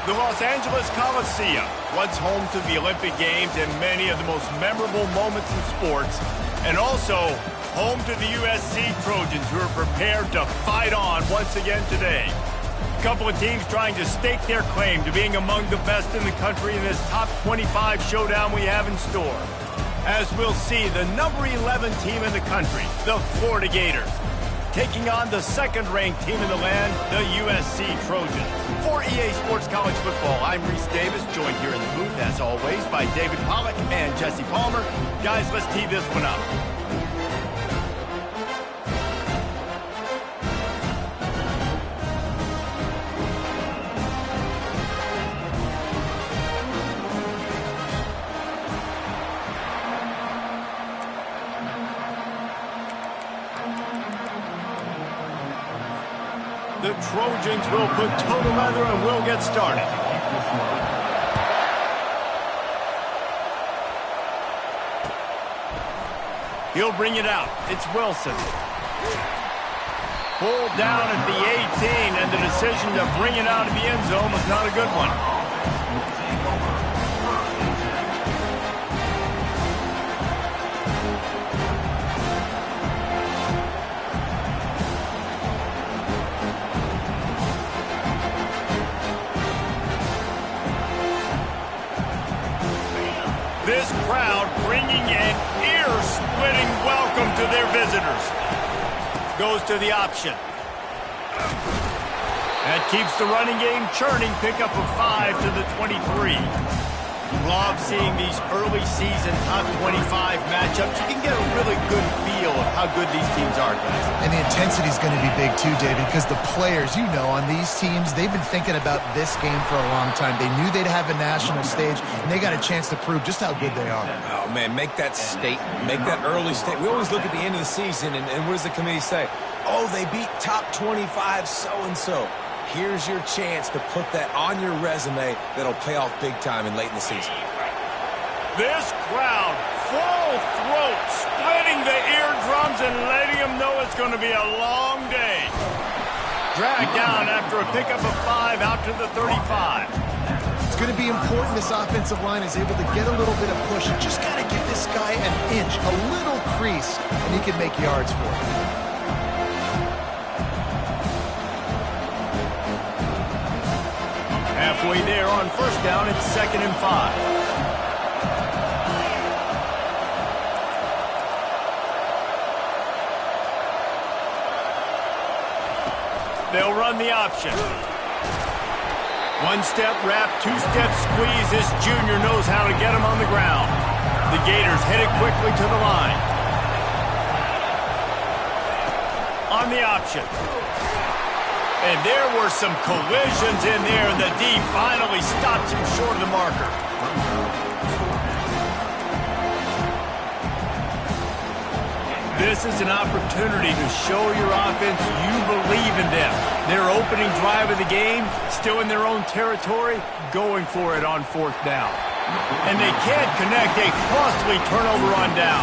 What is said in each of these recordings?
The Los Angeles Coliseum, once home to the Olympic Games and many of the most memorable moments in sports, and also home to the USC Trojans, who are prepared to fight on once again today. A couple of teams trying to stake their claim to being among the best in the country in this top 25 showdown we have in store. As we'll see, the number 11 team in the country, the Florida Gators, taking on the second-ranked team in the land, the USC Trojans. For EA Sports College Football, I'm Reese Davis, joined here in the booth, as always, by David Pollack and Jesse Palmer. Guys, let's tee this one up. The Trojans will put toe to leather and we'll get started. He'll bring it out. It's Wilson. Pulled down at the 18, and the decision to bring it out of the end zone was not a good one. This crowd bringing an ear-splitting welcome to their visitors. Goes to the option. That keeps the running game churning. Pickup of 5 to the 23. Love seeing these early season top 25 matchups. You can get a really good feel of how good these teams are, guys. And the intensity is going to be big too, David, because the players, you know, on these teams, they've been thinking about this game for a long time. They knew they'd have a national stage, and they got a chance to prove just how good they are. Oh, man, make that statement. Make that early statement. We always look at the end of the season, and what does the committee say? Oh, they beat top 25 so-and-so. Here's your chance to put that on your resume that'll pay off big time and late in the season. This crowd, full throat, splitting the eardrums and letting them know it's going to be a long day. Dragged down after a pickup of 5 out to the 35. It's going to be important this offensive line is able to get a little bit of push. You just got to give this guy an inch, a little crease, and he can make yards for it. Halfway there on first down, it's 2nd and 5. They'll run the option. One-step wrap, two-step squeeze. This junior knows how to get him on the ground. The Gators headed quickly to the line. On the option. And there were some collisions in there, and the D finally stops him short of the marker. This is an opportunity to show your offense you believe in them. Their opening drive of the game, still in their own territory, going for it on 4th down. And they can't connect a costly turnover on down.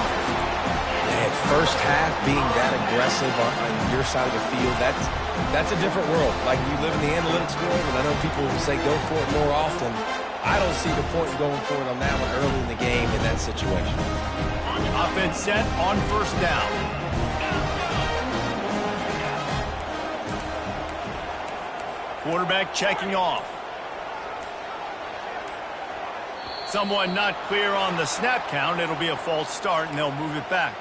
Man, first half being that aggressive on your side of the field, that's a different world. Like, you live in the analytics world, and I know people will say go for it more often. I don't see the point in going for it on that one early in the game in that situation. Offense set on 1st down. Quarterback checking off. Someone not clear on the snap count. It'll be a false start, and they'll move it back.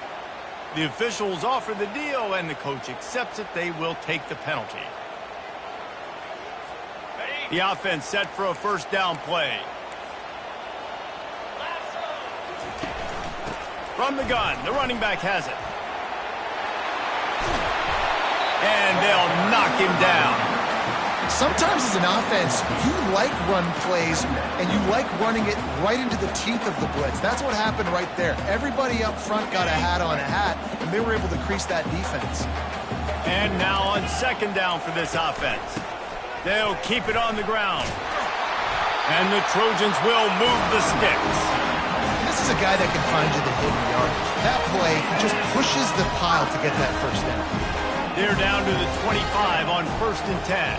The officials offer the deal, and the coach accepts it. They will take the penalty. The offense set for a 1st down play. From the gun, the running back has it. And they'll knock him down. Sometimes as an offense, you like run plays, and you like running it right into the teeth of the blitz. That's what happened right there. Everybody up front got a hat on a hat, and they were able to crease that defense. And now on 2nd down for this offense. They'll keep it on the ground. And the Trojans will move the sticks. This is a guy that can find you the hidden yardage. That play, he just pushes the pile to get that 1st down. They're down to the 25 on 1st and 10.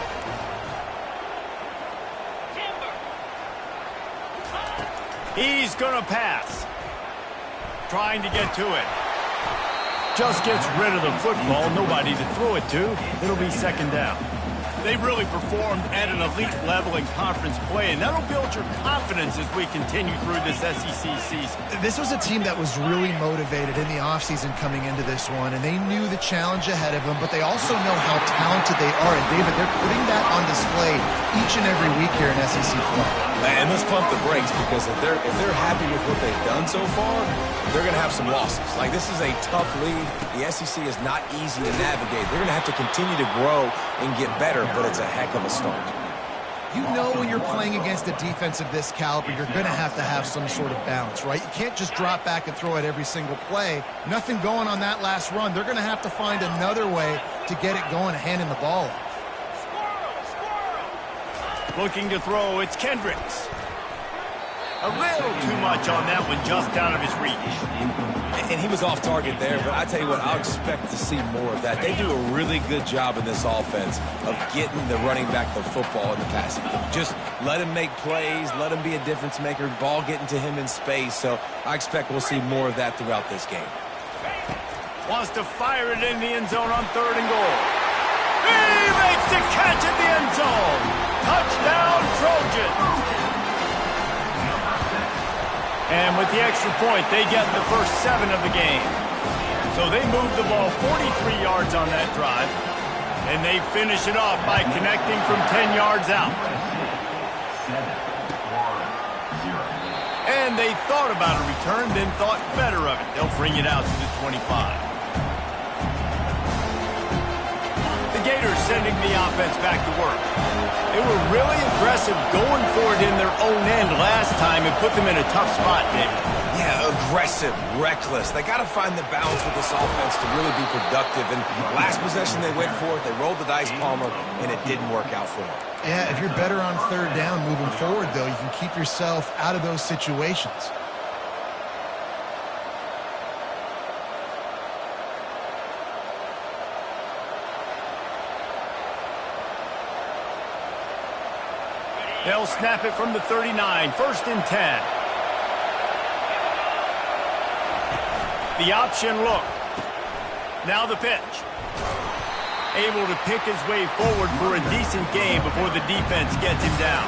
He's going to pass. Trying to get to it. Just gets rid of the football. Nobody to throw it to. It'll be second down. They've really performed at an elite level in conference play, and that'll build your confidence as we continue through this SEC season. This was a team that was really motivated in the offseason coming into this one, and they knew the challenge ahead of them, but they also know how talented they are. And, David, they're putting that on display each and every week here in SEC play. And let's pump the brakes, because if they're happy with what they've done so far, they're going to have some losses. Like, this is a tough league. The SEC is not easy to navigate. They're going to have to continue to grow and get better, but it's a heck of a start. You know when you're playing against a defense of this caliber, you're going to have some sort of balance, right? You can't just drop back and throw it every single play. Nothing going on that last run. They're going to have to find another way to get it going, handing the ball off. Looking to throw, it's Kendricks. A little too much on that one, just out of his reach. And he was off target there, but I tell you what, I'll expect to see more of that. They do a really good job in this offense of getting the running back the football in the passing game. Just let him make plays, let him be a difference maker, ball getting to him in space. So I expect we'll see more of that throughout this game. Wants to fire it in the end zone on 3rd and goal. He makes the catch in the end zone. Touchdown, Trojans. And with the extra point, they get the first 7 of the game. So they move the ball 43 yards on that drive. And they finish it off by connecting from 10 yards out. And they thought about a return, then thought better of it. They'll bring it out to the 25. The Gators sending the offense back to work. They were really aggressive going for it in their own end last time and put them in a tough spot, David. Yeah, aggressive, reckless. They got to find the balance with this offense to really be productive. And last possession they went for it, they rolled the dice, Palmer, and it didn't work out for them. Yeah, if you're better on 3rd down moving forward, though, you can keep yourself out of those situations. They'll snap it from the 39, 1st and 10. The option look. Now the pitch. Able to pick his way forward for a decent game before the defense gets him down.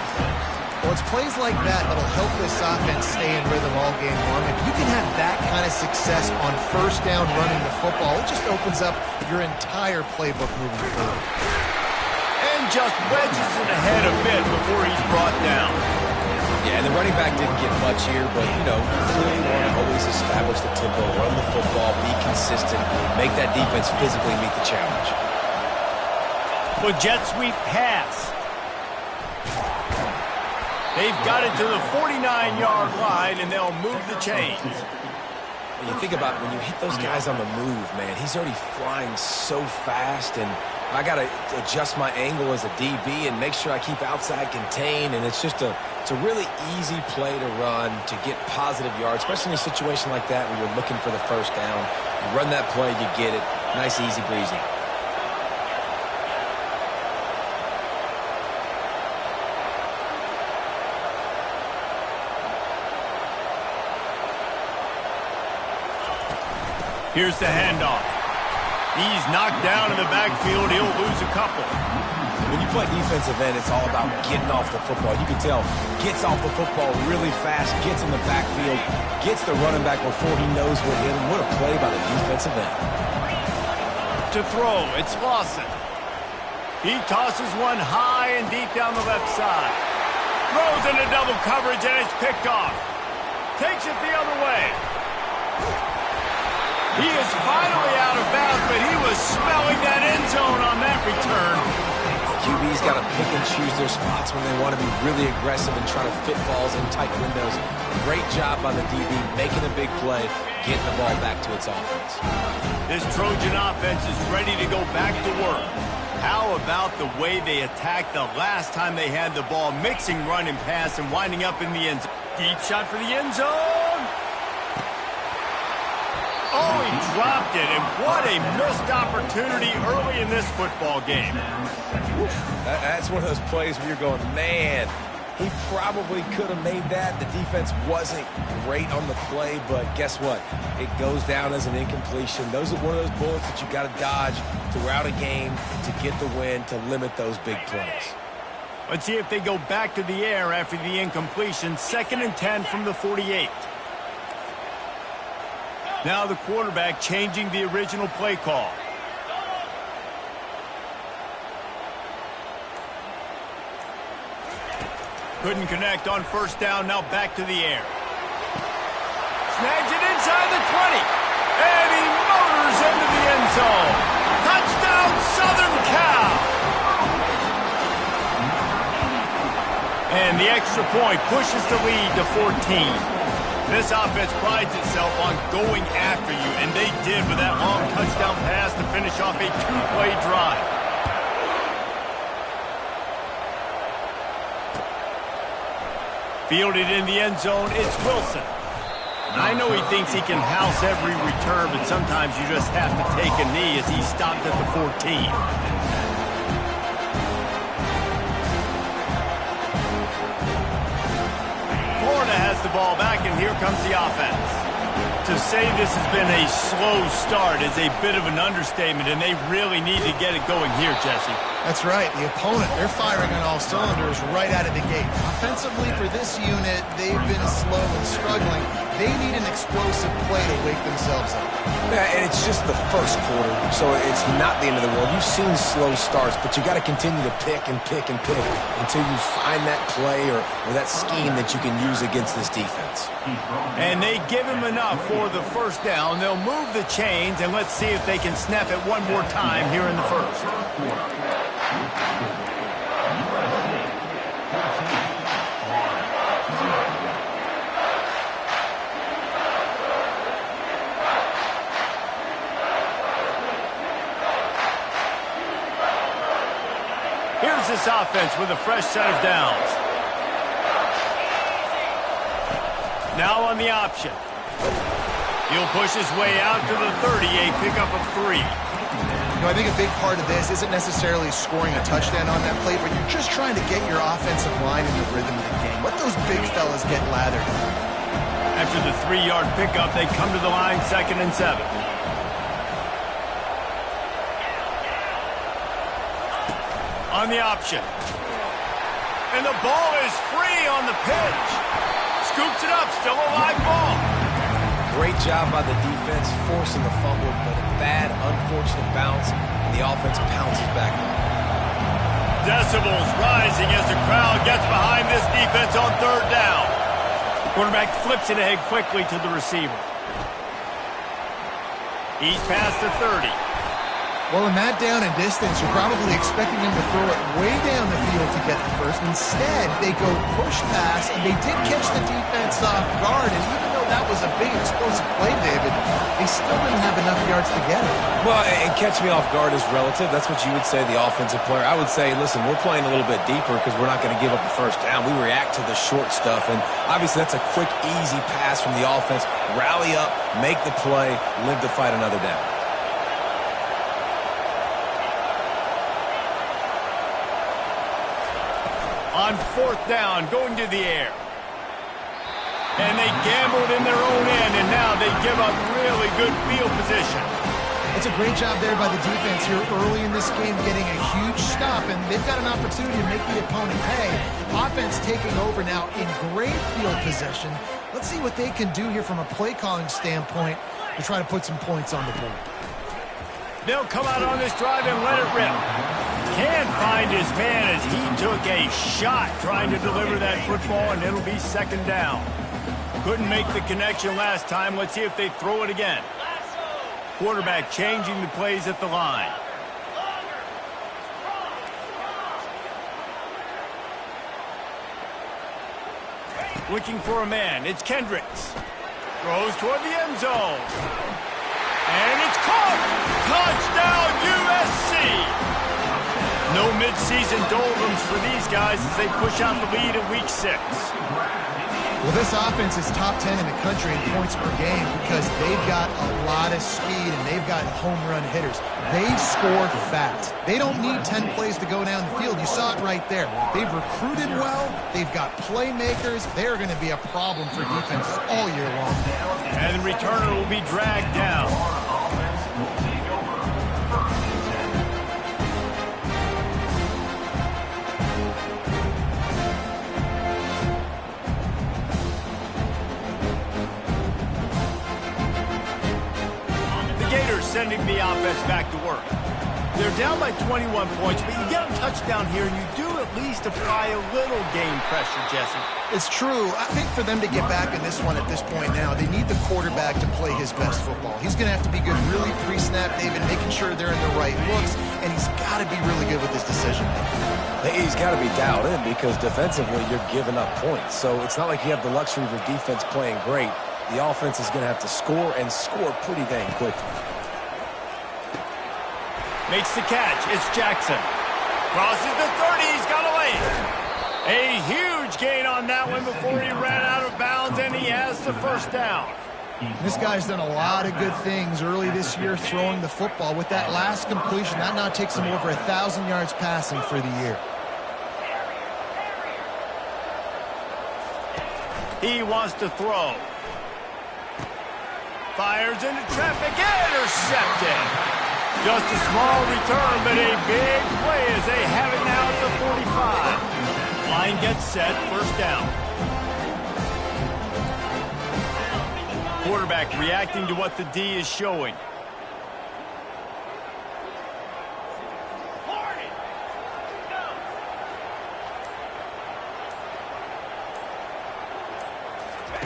Well, it's plays like that that'll help this offense stay in rhythm all game long. If you can have that kind of success on 1st down running the football, it just opens up your entire playbook moving forward. And just wedges it ahead a bit before he's brought down. Yeah, and the running back didn't get much here, but, you know, clearly want to always establish the tempo, run the football, be consistent, make that defense physically meet the challenge. With jet sweep pass. They've got it to the 49-yard line, and they'll move the chains. When you think about when you hit those guys on the move, man, he's already flying so fast, and I got to adjust my angle as a DB and make sure I keep outside contained, and it's a really easy play to run to get positive yards, especially in a situation like that where you're looking for the 1st down. You run that play, you get it. Nice, easy breezy. Here's the handoff. He's knocked down in the backfield. He'll lose a couple. When you play defensive end, it's all about getting off the football. You can tell, gets off the football really fast, gets in the backfield, gets the running back before he knows what hit him. What a play by the defensive end. To throw, it's Lawson. He tosses one high and deep down the left side. Throws into double coverage, and it's picked off. Takes it the other way. He is finally out of bounds, but he was smelling that end zone on that return. QB's got to pick and choose their spots when they want to be really aggressive and try to fit balls in tight windows. Great job by the DB making a big play, getting the ball back to its offense. This Trojan offense is ready to go back to work. How about the way they attacked the last time they had the ball, mixing run and pass and winding up in the end zone. Deep shot for the end zone. Oh, he dropped it, and what a missed opportunity early in this football game. That's one of those plays where you're going, man, He probably could have made that. The defense wasn't great on the play, but guess what? It goes down as an incompletion. Those are one of those bullets that you got to dodge throughout a game to get the win, to limit those big plays. Let's see if they go back to the air after the incompletion. 2nd and 10 from the 48. Now the quarterback changing the original play call. Couldn't connect on 1st down, now back to the air. Snags it inside the 20. And he motors into the end zone. Touchdown, Southern Cal! And the extra point pushes the lead to 14. This offense prides itself on going after you, and they did with that long touchdown pass to finish off a 2-play drive. Fielded in the end zone, it's Wilson. I know he thinks he can house every return, but sometimes you just have to take a knee as he stopped at the 14. Florida has the ball back, and here comes the offense. To say this has been a slow start is a bit of an understatement, and they really need to get it going here, Jesse. That's right. The opponent, they're firing on all cylinders right out of the gate. Offensively, for this unit, they've been slow and struggling. They need an explosive play to wake themselves up. Yeah, and it's just the first quarter, so it's not the end of the world. You've seen slow starts, but you got to continue to pick and pick and pick until you find that play or that scheme that you can use against this defense. And they give him enough for the 1st down. They'll move the chains, and let's see if they can snap it one more time here in the 1st. Here's this offense with a fresh set of downs. Now on the option. He'll push his way out to the 30, a pickup of 3. You know, I think a big part of this isn't necessarily scoring a touchdown on that play, but you're just trying to get your offensive line in the rhythm of the game. Let those big fellas get lathered. After the 3-yard pickup, they come to the line, 2nd and 7. On the option. And the ball is free on the pitch. Scoops it up, still a live ball. Great job by the defense, forcing the fumble, but a bad, unfortunate bounce, and the offense pounces back on it. Decibels rising as the crowd gets behind this defense on 3rd down. Quarterback flips it ahead quickly to the receiver. He's past the 30. Well, in that down and distance, you're probably expecting him to throw it way down the field to get the first. Instead, they go push pass, and they did catch the defense off guard. And even though that was a big explosive play, David, they still didn't have enough yards to get it. Well, and catch me off guard is relative. That's what you would say, the offensive player. I would say, listen, we're playing a little bit deeper because we're not going to give up the 1st down. We react to the short stuff, and obviously that's a quick, easy pass from the offense. Rally up, make the play, live to fight another down. On 4th down, going to the air. And they gambled in their own end, and now they give up really good field position. It's a great job there by the defense here early in this game, getting a huge stop, and they've got an opportunity to make the opponent pay. Offense taking over now in great field position. Let's see what they can do here from a play-calling standpoint to try to put some points on the board. They'll come out on this drive and let it rip. Can't find his man as he took a shot trying to deliver that football, and it'll be 2nd down. Couldn't make the connection last time. Let's see if they throw it again. Quarterback changing the plays at the line. Looking for a man. It's Kendricks. Throws toward the end zone. And it's caught. Touchdown, USC. No midseason doldrums for these guys as they push out the lead in Week 6. Well, this offense is top 10 in the country in points per game because they've got a lot of speed and they've got home run hitters. They score fast. They don't need 10 plays to go down the field. You saw it right there. They've recruited well. They've got playmakers. They're going to be a problem for defenses all year long. And the returner will be dragged down. Sending the offense back to work. They're down by 21 points, but you get a touchdown here, and you do at least apply a little game pressure, Jesse. It's true. I think for them to get back in this one at this point now, they need the quarterback to play his best football. He's going to have to be good really pre-snap, David, making sure they're in the right looks, and he's got to be really good with his decision. He's got to be dialed in because defensively you're giving up points. So it's not like you have the luxury of your defense playing great. The offense is going to have to score and score pretty dang quickly. Makes the catch. It's Jackson. Crosses the 30. He's got a lane. A huge gain on that one before he ran out of bounds, and he has the first down. This guy's done a lot of good things early this year throwing the football. With that last completion, that now takes him over 1,000 yards passing for the year. He wants to throw. Fires into traffic. Intercepted. Just a small return, but a big play as they have it now at the 45. Line gets set, first down. Quarterback reacting to what the D is showing.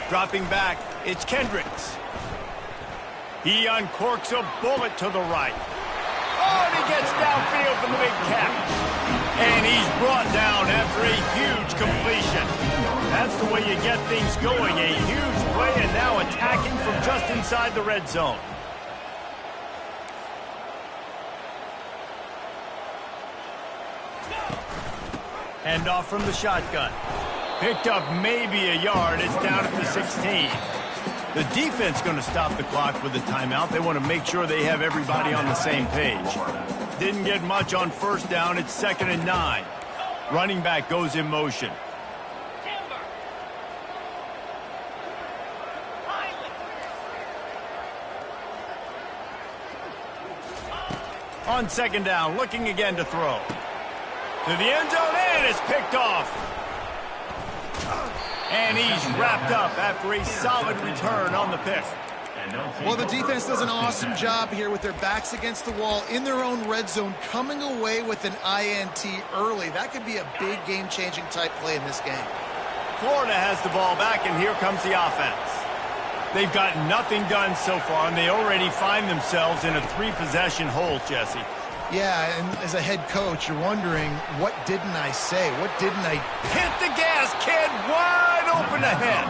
Dropping back, it's Kendricks. He uncorks a bullet to the right. Oh, and he gets downfield from the big catch. And he's brought down after a huge completion. That's the way you get things going. A huge play and now attacking from just inside the red zone. Hand off from the shotgun. Picked up maybe a yard. It's down at the 16. The defense going to stop the clock with a timeout. They want to make sure they have everybody on the same page. Didn't get much on first down. It's 2nd and 9. Running back goes in motion. On 2nd down, looking again to throw. To the end zone, and it's picked off. And he's wrapped up after a solid return on the pick. Well, the defense does an awesome job here with their backs against the wall in their own red zone, coming away with an INT early. That could be a big game-changing type play in this game. Florida has the ball back, and here comes the offense. They've got nothing done so far, and they already find themselves in a 3-possession hole, Jesse. Yeah, and as a head coach, you're wondering, what didn't I say? What didn't I... Hit the gas, kid! Wide open ahead.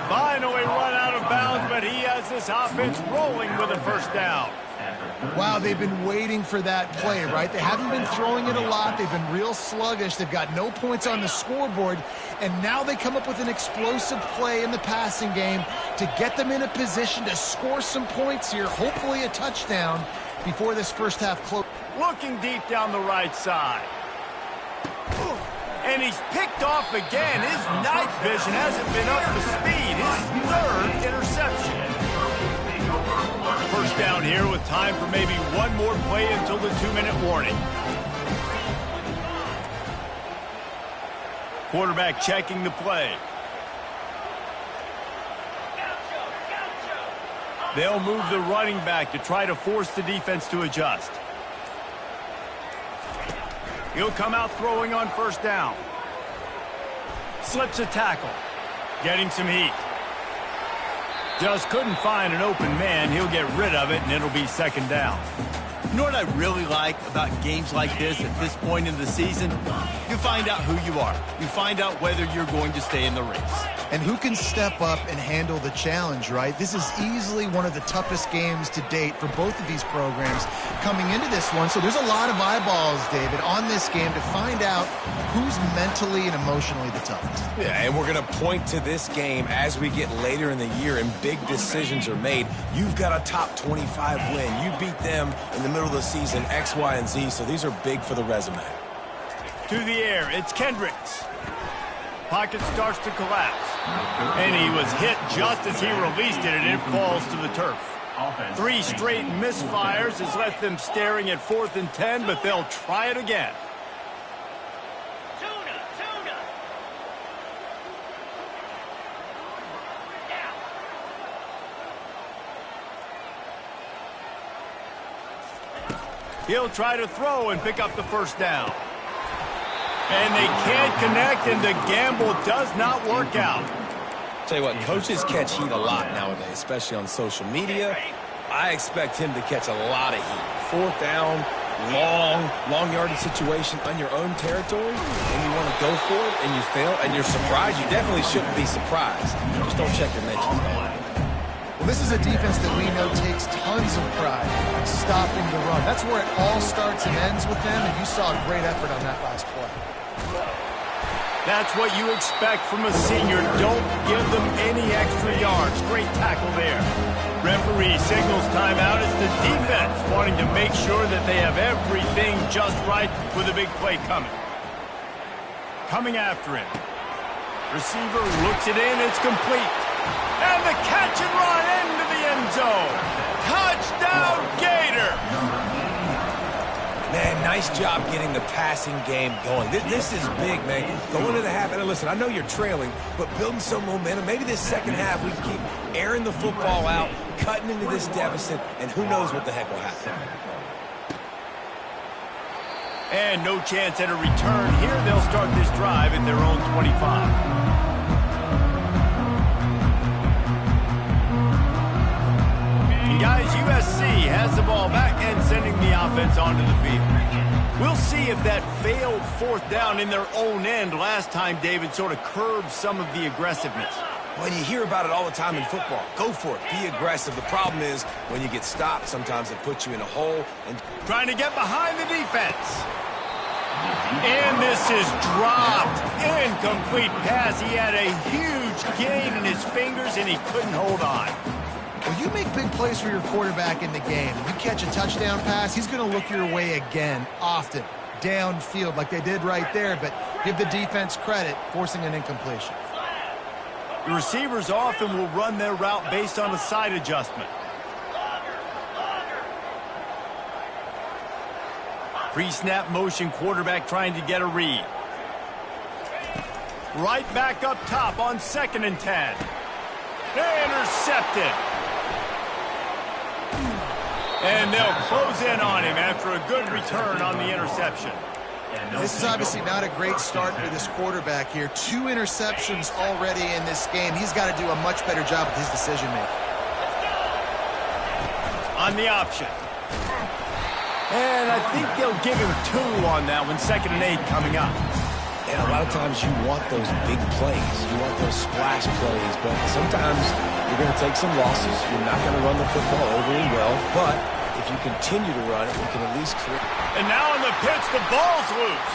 Finally run out of bounds, but he has this offense rolling with a first down. Wow, they've been waiting for that play, right? They haven't been throwing it a lot. They've been real sluggish. They've got no points on the scoreboard. And now they come up with an explosive play in the passing game to get them in a position to score some points here, hopefully a touchdown, before this first half closes. Looking deep down the right side. And he's picked off again. His night vision hasn't been up to speed. His 3rd interception. First down here with time for maybe one more play until the 2-minute warning. Quarterback checking the play. They'll move the running back to try to force the defense to adjust. He'll come out throwing on first down. Slips a tackle. Getting some heat. Just couldn't find an open man. He'll get rid of it, and it'll be 2nd down. You know what I really like about games like this at this point in the season? You You find out who you are. You find out whether you're going to stay in the race. And who can step up and handle the challenge, right? This is easily one of the toughest games to date for both of these programs coming into this one. So there's a lot of eyeballs, David, on this game to find out who's mentally and emotionally the toughest. Yeah, and we're going to point to this game as we get later in the year and big decisions are made. You've got a top 25 win. You beat them in the middle of the season, X, Y, and Z, so these are big for the resume. To the air, it's Kendricks. Pocket starts to collapse. And he was hit just as he released it, and it falls to the turf. 3 straight misfires has left them staring at 4th and 10, but they'll try it again. He'll try to throw and pick up the first down. And they can't connect, and the gamble does not work out. Tell you what, coaches catch heat a lot nowadays, especially on social media. I expect him to catch a lot of heat. 4th down, long yardage situation on your own territory, and you want to go for it, and you fail, and you're surprised. You definitely shouldn't be surprised. Just don't check your mentions. Well, this is a defense that we know takes tons of pride in stopping the run. That's where it all starts and ends with them, and you saw a great effort on that last play. That's what you expect from a senior. Don't give them any extra yards. Great tackle there. Referee signals timeout. It's the defense wanting to make sure that they have everything just right with a big play coming. Coming after him. Receiver looks it in. It's complete. And the catch and run into the end zone. Touchdown, Gator! Man, nice job getting the passing game going. This is big, man. Going to the half, and listen, I know you're trailing, but building some momentum. Maybe this second half we keep airing the football out, cutting into this deficit, and who knows what the heck will happen. And no chance at a return here. They'll start this drive at their own 25. Guys, USC has the ball back and sending the offense onto the field. We'll see if that failed 4th down in their own end last time, David, sort of curbed some of the aggressiveness. Well, you hear about it all the time in football. Go for it. Be aggressive. The problem is when you get stopped, sometimes it puts you in a hole. And trying to get behind the defense. And this is dropped. Incomplete pass. He had a huge gain in his fingers, and he couldn't hold on. When you make big plays for your quarterback in the game, you catch a touchdown pass, he's going to look your way again, often, downfield like they did right there, but give the defense credit, forcing an incompletion. The receivers often will run their route based on a side adjustment. Pre-snap motion, quarterback trying to get a read. Right back up top on 2nd and 10. Intercepted. And they'll close in on him after a good return on the interception. This is obviously not a great start for this quarterback here. 2 interceptions already in this game. He's got to do a much better job with his decision-making. On the option. And I think they'll give him 2 on that one. 2nd and 8 coming up. And a lot of times you want those big plays. You want those splash plays. But sometimes you're going to take some losses. You're not going to run the football overly well. But if you continue to run it, you can at least create. And now on the pitch, the ball's loose.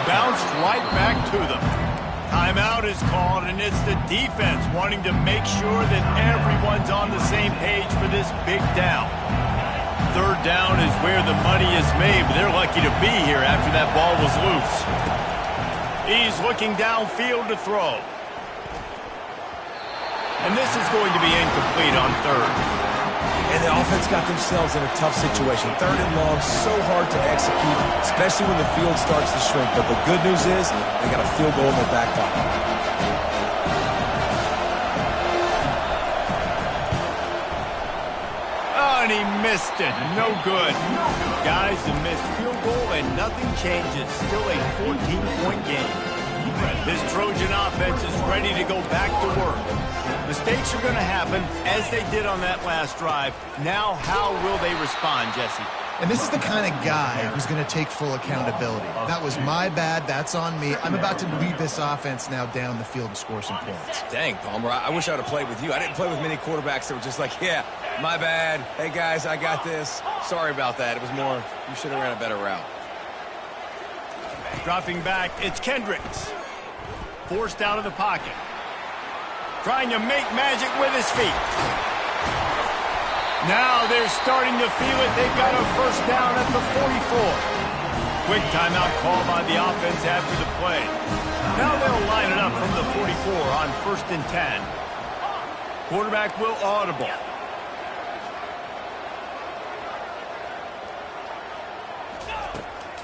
Bounced right back to them. Timeout is called, and it's the defense wanting to make sure that everyone's on the same page for this big down. 3rd down is where the money is made, but they're lucky to be here after that ball was loose. He's looking downfield to throw. And this is going to be incomplete on 3rd. And the offense got themselves in a tough situation. 3rd and long, so hard to execute, especially when the field starts to shrink. But the good news is they got a field goal in their back pocket. Oh, and he missed it. No good. Guys, a missed field goal and nothing changes. Still a 14-point game. This Trojan offense is ready to go back to work. Mistakes are going to happen, as they did on that last drive. Now, how will they respond, Jesse? And this is the kind of guy who's going to take full accountability. That was my bad. That's on me. I'm about to lead this offense now down the field and score some points. Dang, Palmer, I wish I would have played with you. I didn't play with many quarterbacks that were just like, yeah, my bad. Hey, guys, I got this. Sorry about that. It was more, you should have ran a better route. Dropping back, it's Kendricks. Forced out of the pocket. Trying to make magic with his feet. Now they're starting to feel it. They've got a first down at the 44. Quick timeout call by the offense after the play. Now they'll line it up from the 44 on 1st and 10. Quarterback will audible.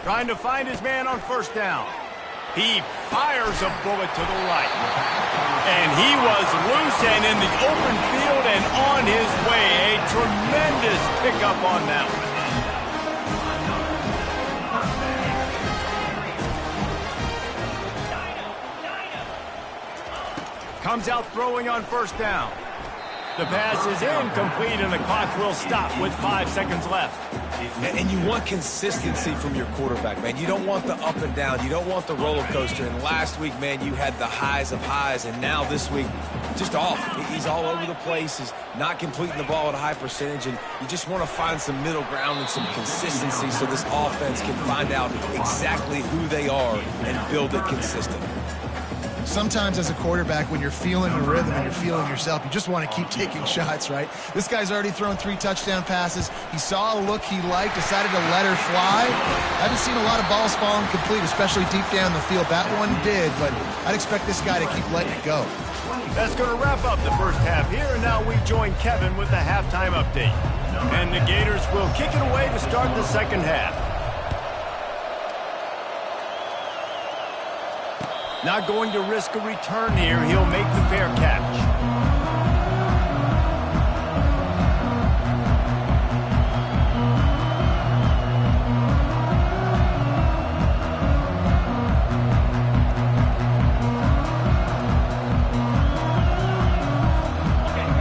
Trying to find his man on 1st down. He fires a bullet to the right. And he was loose and in the open field and on his way. A tremendous pickup on that one. Comes out throwing on 1st down. The pass is incomplete and the clock will stop with 5 seconds left. And you want consistency from your quarterback, man. You don't want the up and down. You don't want the roller coaster. And last week, man, you had the highs of highs. And now this week, just off. He's all over the place. He's not completing the ball at a high percentage. And you just want to find some middle ground and some consistency so this offense can find out exactly who they are and build it consistent. Sometimes as a quarterback, when you're feeling the rhythm and you're feeling yourself, you just want to keep taking shots, right? This guy's already thrown 3 touchdown passes. He saw a look he liked, decided to let her fly. I haven't seen a lot of balls fall incomplete, especially deep down the field. That one did, but I'd expect this guy to keep letting it go. That's going to wrap up the first half here, and now we join Kevin with the halftime update. And the Gators will kick it away to start the second half. Not going to risk a return here. He'll make the fair catch.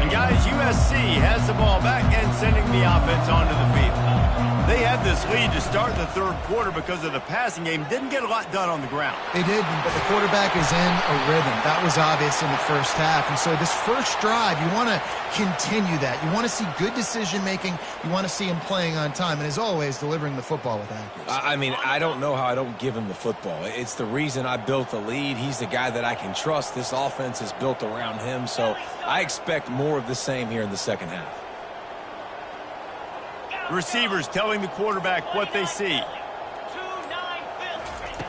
And guys, USC has the ball back and sending the offense onto the field. They had this lead to start the third quarter because of the passing game. Didn't get a lot done on the ground. They did, but the quarterback is in a rhythm. That was obvious in the first half. And so this first drive, you want to continue that. You want to see good decision-making. You want to see him playing on time. And as always, delivering the football with accuracy. I mean, I don't know how I don't give him the football. It's the reason I built the lead. He's the guy that I can trust. This offense is built around him. So I expect more of the same here in the second half. Receivers telling the quarterback what they see.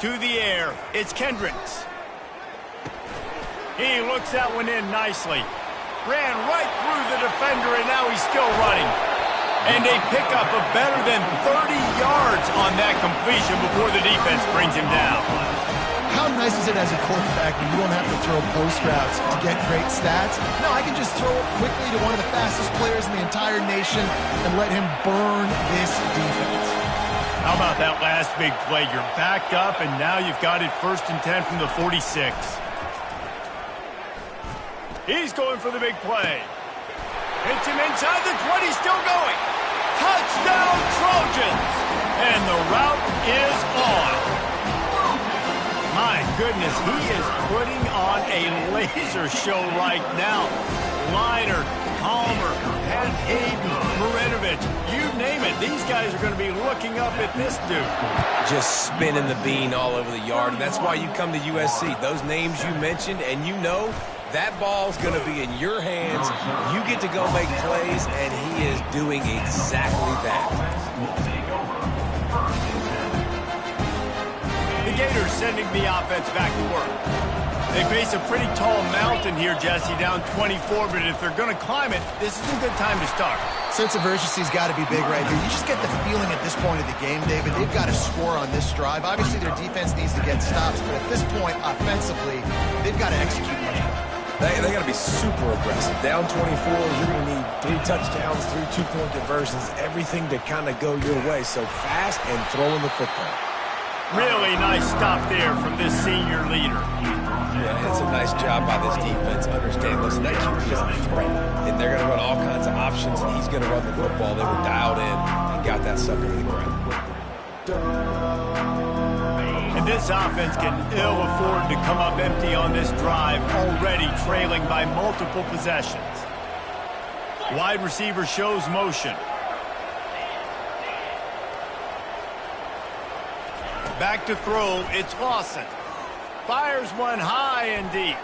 To the air, it's Kendricks. He looks that one in nicely. Ran right through the defender, and now he's still running. And a pickup of better than 30 yards on that completion before the defense brings him down. How nice is it as a quarterback when you don't have to throw post routes to get great stats? No, I can just throw it quickly to one of the fastest players in the entire nation and let him burn this defense. How about that last big play? You're backed up, and now you've got it 1st and 10 from the 46. He's going for the big play. Hits him inside the 20, still going. Touchdown, Trojans! And the route is on. My goodness, he is putting on a laser show right now. Liner, Palmer, Hayden, Marinovich, you name it. These guys are going to be looking up at this dude. Just spinning the bean all over the yard, and that's why you come to USC. Those names you mentioned, and you know that ball's going to be in your hands. You get to go make plays, and he is doing exactly that. The Gators sending the offense back to work. They face a pretty tall mountain here, Jesse, down 24, but if they're going to climb it, this is a good time to start. Sense of urgency's got to be big right here. You just get the feeling at this point of the game, David, they've got to score on this drive. Obviously, their defense needs to get stops, but at this point, offensively, they've got to execute much better. They got to be super aggressive. Down 24, you're going to need 3 touchdowns, 3 two-point conversions, everything to kind of go your way. So fast and throwing the football. Really nice stop there from this senior leader. Yeah, it's a nice job by this defense. Understand, listen, that keeper is a threat. And they're going to run all kinds of options, and he's going to run the football. They were dialed in and got that sucker to the ground. And this offense can ill afford to come up empty on this drive, already trailing by multiple possessions. Wide receiver shows motion. Back to throw, it's Lawson. Fires one high and deep.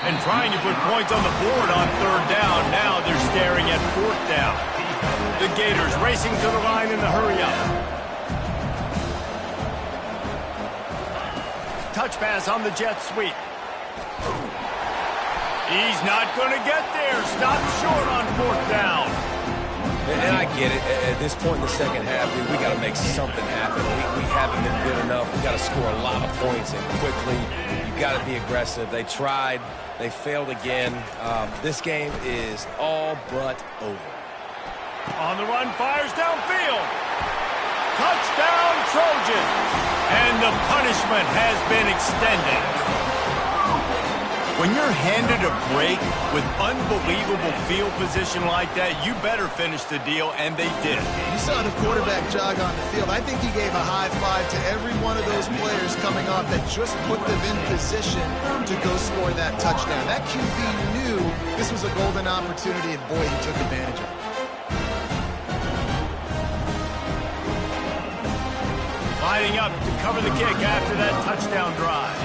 And trying to put points on the board on third down. Now they're staring at fourth down. The Gators racing to the line in the hurry-up. Touch pass on the jet sweep. He's not going to get there. Stopped short on fourth down. And I get it. At this point in the second half, we got to make something happen. We haven't been good enough. We got to score a lot of points and quickly. You got to be aggressive. They tried. They failed again. This game is all but over. On the run, fires downfield. Touchdown, Trojans. And the punishment has been extended. When you're handed a break with unbelievable field position like that, you better finish the deal, and they did. You saw the quarterback jog on the field. I think he gave a high five to every one of those players coming off that just put them in position to go score that touchdown. That QB knew this was a golden opportunity, and boy, he took advantage of it. Lining up to cover the kick after that touchdown drive.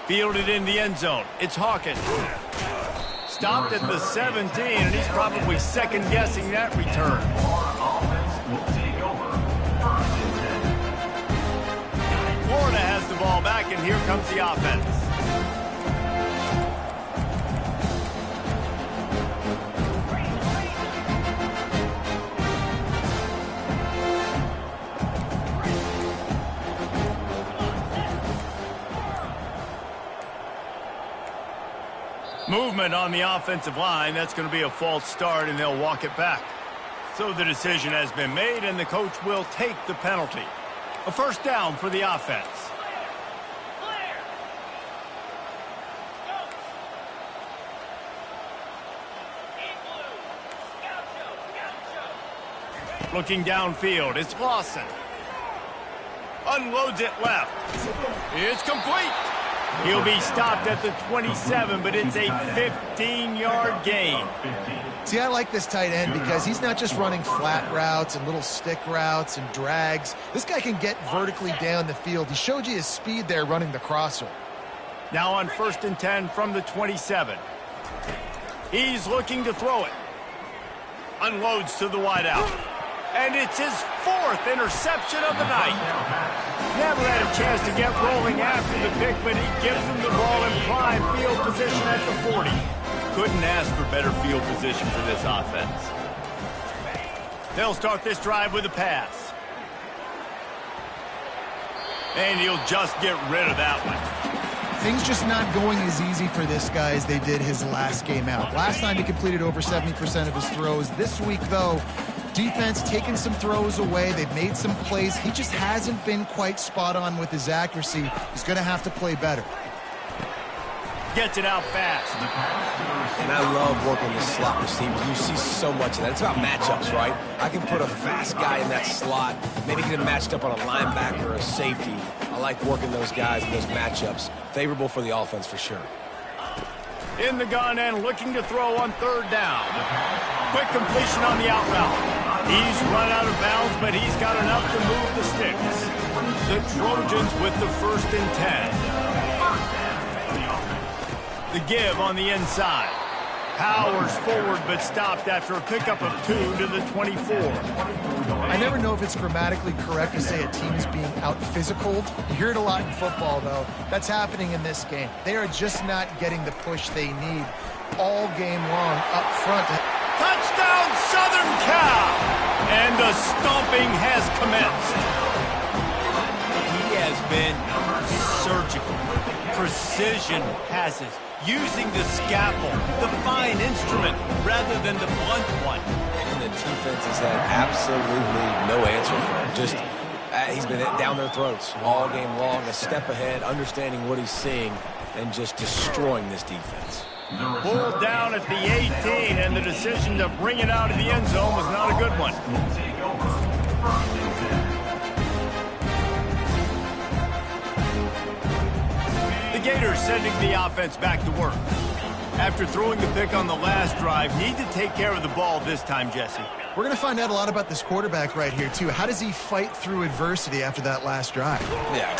Fielded in the end zone. It's Hawkins. Stopped at the 17, and he's probably second-guessing that return. Florida has the ball back, and here comes the offense. Movement on the offensive line. That's going to be a false start, and they'll walk it back. So the decision has been made, and the coach will take the penalty. A first down for the offense. Looking downfield, it's Lawson. Unloads it left. It's complete. He'll be stopped at the 27, but it's a 15-yard gain. See, I like this tight end because he's not just running flat routes and little stick routes and drags. This guy can get vertically down the field. He showed you his speed there running the crosser. Now on 1st and 10 from the 27. He's looking to throw it. Unloads to the wideout. And it's his 4th interception of the night. Never had a chance to get rolling after the pick, but he gives him the ball in prime field position at the 40. Couldn't ask for better field position for this offense. They'll start this drive with a pass. And he'll just get rid of that one. Things just not going as easy for this guy as they did his last game out. Last time he completed over 70% of his throws. This week, though, defense taking some throws away. They've made some plays. He just hasn't been quite spot on with his accuracy. He's going to have to play better. Gets it out fast. And I love working the slot receiver. You see so much of that. It's about matchups, right? I can put a fast guy in that slot, maybe get him matched up on a linebacker or a safety. I like working those guys in those matchups. Favorable for the offense for sure. In the gun and looking to throw on 3rd down. Quick completion on the out route. He's run out of bounds, but he's got enough to move the sticks. The Trojans with the 1st and 10. The give on the inside. Powers forward, but stopped after a pickup of 2 to the 24. I never know if it's grammatically correct to say a team is being out-physicaled. You hear it a lot in football, though. That's happening in this game. They are just not getting the push they need all game long up front. Touchdown, Southern Cal! And the stomping has commenced. He has been surgical. Precision passes. Using the scalpel, the fine instrument, rather than the blunt one. And the defense has had absolutely no answer for him. Just, he's been down their throats all game long, a step ahead, understanding what he's seeing, and just destroying this defense. Pulled down at the 18, and the decision to bring it out of the end zone was not a good one. The Gators sending the offense back to work. After throwing the pick on the last drive, need to take care of the ball this time, Jesse. We're going to find out a lot about this quarterback right here, too. How does he fight through adversity after that last drive? Yeah.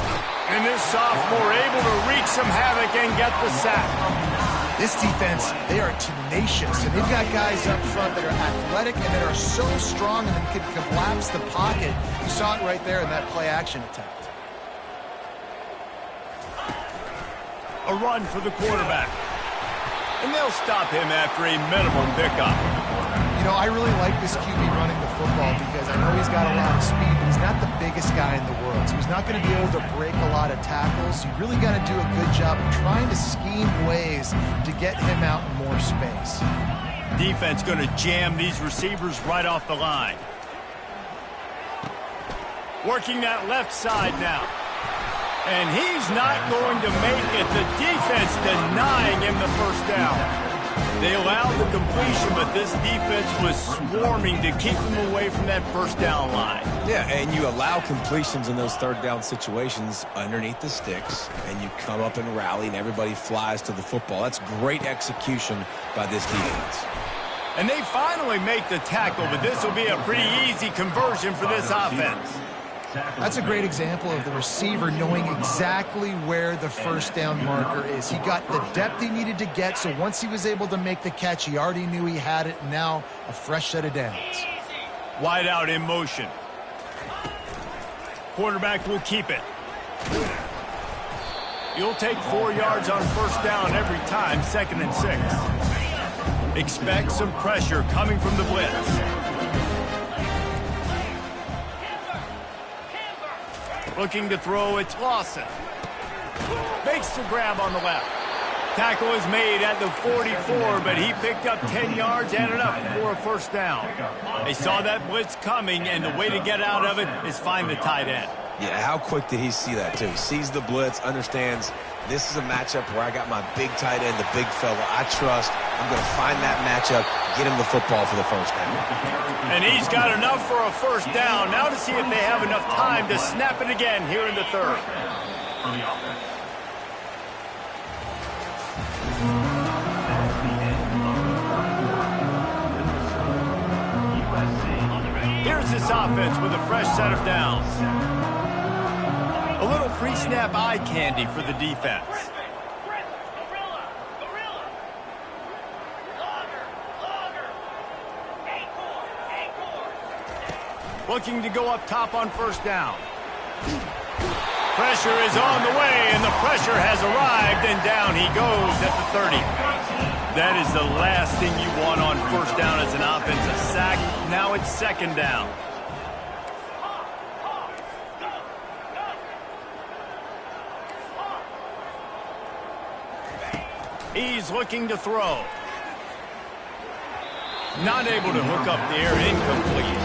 And this sophomore able to wreak some havoc and get the sack. This defense, they are tenacious, and they've got guys up front that are athletic and that are so strong and can collapse the pocket. You saw it right there in that play-action attempt. A run for the quarterback. And they'll stop him after a minimum pickup. You know, I really like this QB running the football because I know he's got a lot of speed, but he's not the biggest guy in the world. So he's not going to be able to break a lot of tackles. You really got to do a good job of trying to scheme ways to get him out in more space. Defense going to jam these receivers right off the line. Working that left side now. And he's not going to make it. The defense denying him the first down. They allowed the completion, but this defense was swarming to keep him away from that first down line. Yeah, and you allow completions in those third down situations underneath the sticks, and you come up and rally, and everybody flies to the football. That's great execution by this defense. And they finally make the tackle, but this will be a pretty easy conversion for this offense. That's a great example of the receiver knowing exactly where the first down marker is. He got the depth he needed to get, so once he was able to make the catch, he already knew he had it, and now a fresh set of downs. Wide out in motion. Quarterback will keep it. You'll take 4 yards on first down every time, 2nd and 6. Expect some pressure coming from the blitz. Looking to throw, it's Lawson. Makes the grab on the left. Tackle is made at the 44, but he picked up 10 yards and enough for a first down. They saw that blitz coming, and the way to get out of it is find the tight end. Yeah, how quick did he see that, too? He sees the blitz, understands this is a matchup where I got my big tight end, the big fella I trust. I'm going to find that matchup, get him the football for the first down. And he's got enough for a first down. Now to see if they have enough time to snap it again here in the third. Here's this offense with a fresh set of downs. A little pre-snap eye candy for the defense. Looking to go up top on first down. Pressure is on the way, and the pressure has arrived, and down he goes at the 30. That is the last thing you want on first down as an offense, a sack. Now it's 2nd down. He's looking to throw. Not able to hook up there, incomplete.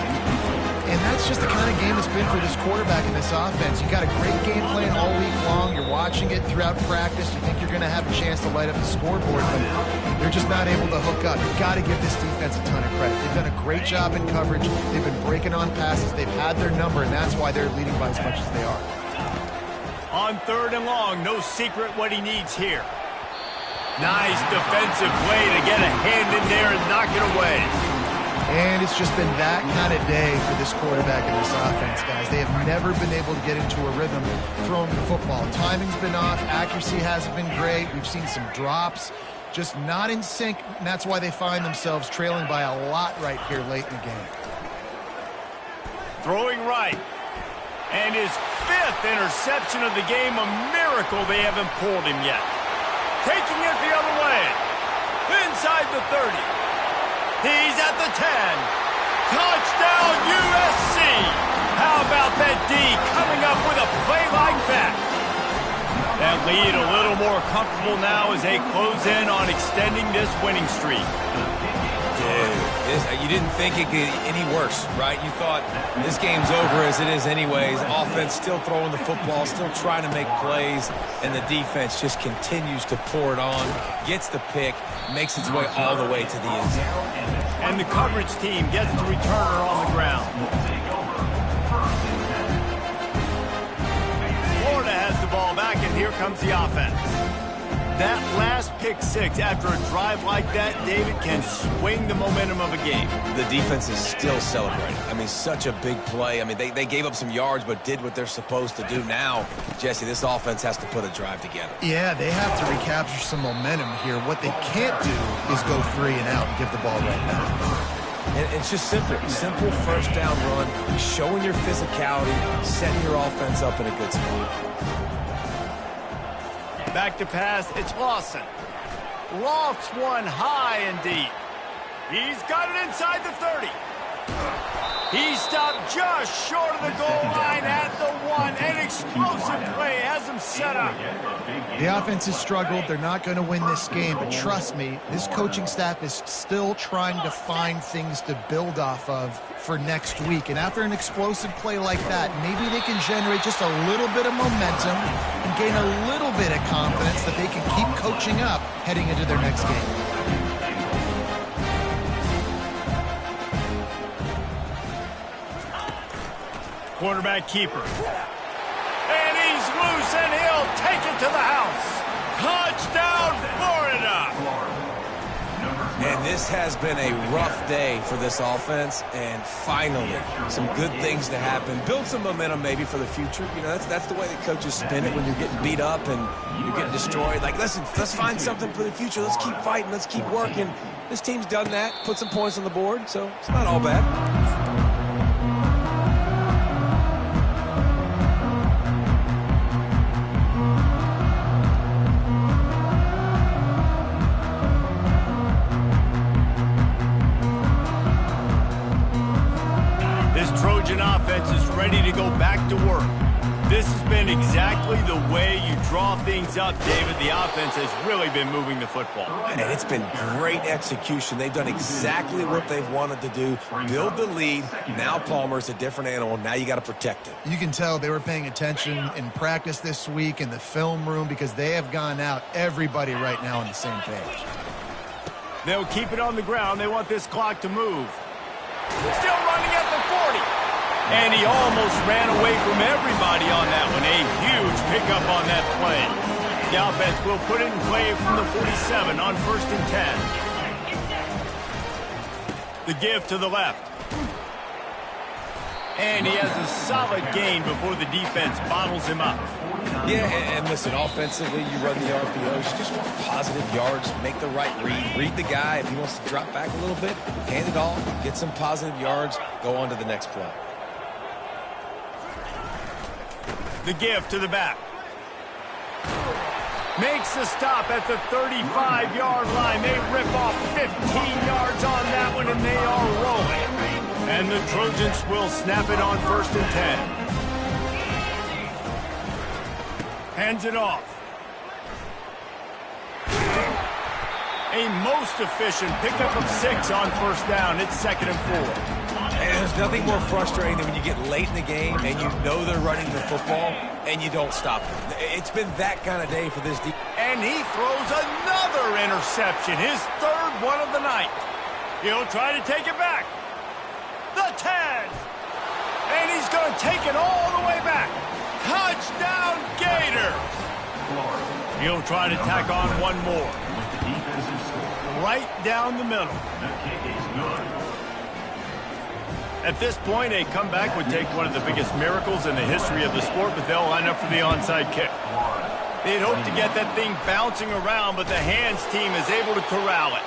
And that's just the kind of game it's been for this quarterback in this offense. You got a great game plan all week long. You're watching it throughout practice. You think you're going to have a chance to light up the scoreboard, but they're just not able to hook up. You've got to give this defense a ton of credit. They've done a great job in coverage. They've been breaking on passes. They've had their number, and that's why they're leading by as much as they are. On 3rd and long, no secret what he needs here. Nice defensive play to get a hand in there and knock it away. And it's just been that kind of day for this quarterback in this offense, guys. They have never been able to get into a rhythm throwing the football. Timing's been off. Accuracy hasn't been great. We've seen some drops. Just not in sync, and that's why they find themselves trailing by a lot right here late in the game. Throwing right. And his 5th interception of the game, a miracle they haven't pulled him yet. Taking it the other way. Inside the 30. He's at the 10. Touchdown, USC. How about that D coming up with a play like that? That lead a little more comfortable now as they close in on extending this winning streak. Dude, you didn't think it could get any worse, right? You thought this game's over as it is anyways. Offense still throwing the football, still trying to make plays, and the defense just continues to pour it on, gets the pick, makes its way all the way to the end zone. And the coverage team gets the returner on the ground. Florida has the ball back, and here comes the offense. That last pick six after a drive like that, David, can swing the momentum of a game. The defense is still celebrating. I mean, such a big play. I mean, they gave up some yards but did what they're supposed to do. Now, Jesse, this offense has to put a drive together. Yeah, they have to recapture some momentum here. What they can't do is go 3 and out and give the ball right back. And it's just simple first down run, showing your physicality, setting your offense up in a good spot. Back to pass, it's Lawson. Lofts one high and deep. He's got it inside the 30. He stopped just short of the goal line at the 1. An explosive play has him set up. The offense has struggled. They're not going to win this game, but trust me, this coaching staff is still trying to find things to build off of for next week. And after an explosive play like that, maybe they can generate just a little bit of momentum and gain a little bit of confidence that they can keep coaching up heading into their next game. Quarterback keeper. And he's loose, and he'll take it to the house. Touchdown, Florida! And this has been a rough day for this offense, and finally, some good things to happen. Build some momentum maybe for the future. You know, that's the way the coaches spin it when you're getting beat up and you're getting destroyed. Like, listen, let's find something for the future. Let's keep fighting. Let's keep working. This team's done that, put some points on the board, so it's not all bad. Offense is ready to go back to work. This has been exactly the way you draw things up, David. The offense has really been moving the football. And it's been great execution. They've done exactly what they've wanted to do. Build the lead. Now Palmer's a different animal. Now you got to protect it. You can tell they were paying attention in practice this week in the film room because they have gone out, everybody right now on the same page. They'll keep it on the ground. They want this clock to move. Still running at the 40. And he almost ran away from everybody on that one. A huge pickup on that play. The offense will put it in play from the 47 on 1st and 10. The give to the left. And he has a solid gain before the defense bottles him up. Yeah, and listen, offensively, you run the RPOs. You just want positive yards, make the right read the guy. If he wants to drop back a little bit, hand it off, get some positive yards, go on to the next play. The give to the back. Makes the stop at the 35-yard line. They rip off 15 yards on that one, and they are rolling. And the Trojans will snap it on 1st and 10. Hands it off. A most efficient pickup of 6 on 1st down. It's 2nd and 4. And there's nothing more frustrating than when you get late in the game and you know they're running the football and you don't stop them. It's been that kind of day for this defense. And he throws another interception, his 3rd one of the night. He'll try to take it back. The 10. And he's going to take it all the way back. Touchdown, Gator. He'll try to tack on one more. Right down the middle. At this point, a comeback would take one of the biggest miracles in the history of the sport, but they'll line up for the onside kick. They'd hope to get that thing bouncing around, but the hands team is able to corral it.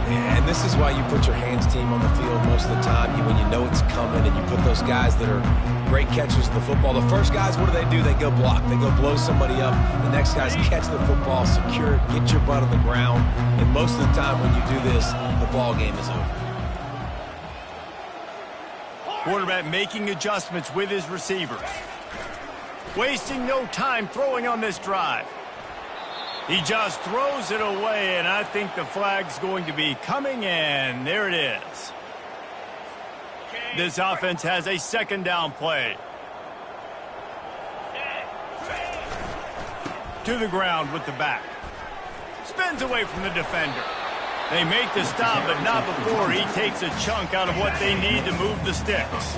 And this is why you put your hands team on the field most of the time. When you know it's coming and you put those guys that are great catchers of the football. The first guys, what do? They go block. They go blow somebody up. The next guys catch the football, secure it, get your butt on the ground. And most of the time when you do this, the ball game is over. Quarterback making adjustments with his receivers. wasting no time throwing on this drive. He just throws it away, and I think the flag's going to be coming, and there it is. This offense has a second down play. To the ground with the back. Spins away from the defender. They make the stop, but not before he takes a chunk out of what they need to move the sticks.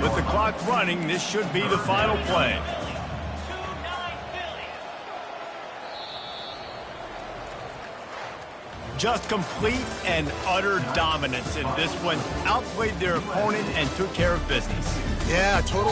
With the clock running, this should be the final play. Just complete and utter dominance in this one. Outplayed their opponent and took care of business. Yeah, total